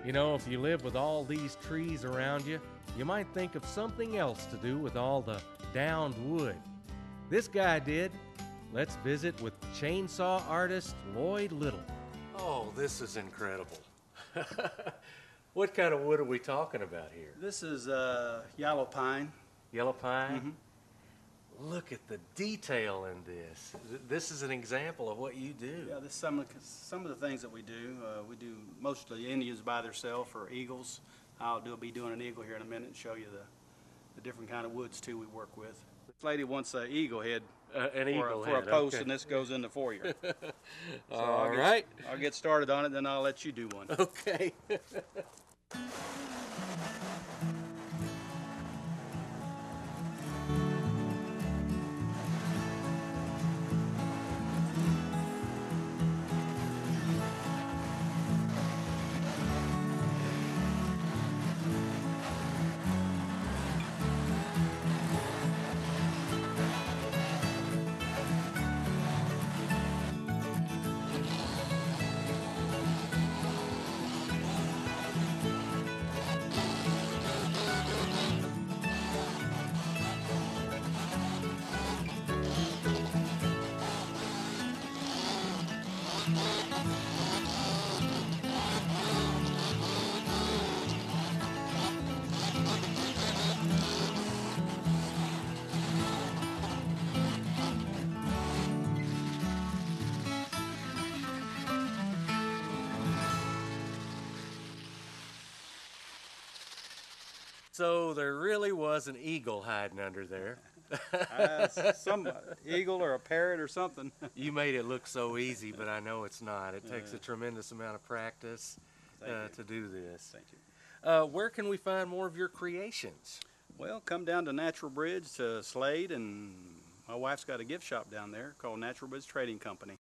You know, if you live with all these trees around you, you might think of something else to do with all the downed wood. This guy did. Let's visit with chainsaw artist Lloyd Little. Oh, this is incredible. What kind of wood are we talking about here? This is yellow pine. Yellow pine? Mm-hmm. Look at the detail in this. This is an example of what you do. Yeah, this some of the things that we do. We do mostly Indians by themselves or eagles. I'll be doing an eagle here in a minute and show you the different kind of woods too we work with. This lady wants an eagle head for a post, okay. And this goes in the foyer. So All right. I'll get started on it, then I'll let you do one. Okay. So there really was an eagle hiding under there. Some eagle or a parrot or something. You made it look so easy, but I know it's not. It takes a tremendous amount of practice to do this. Thank you. Where can we find more of your creations? Well, come down to Natural Bridge to Slade, and my wife's got a gift shop down there called Natural Bridge Trading Company.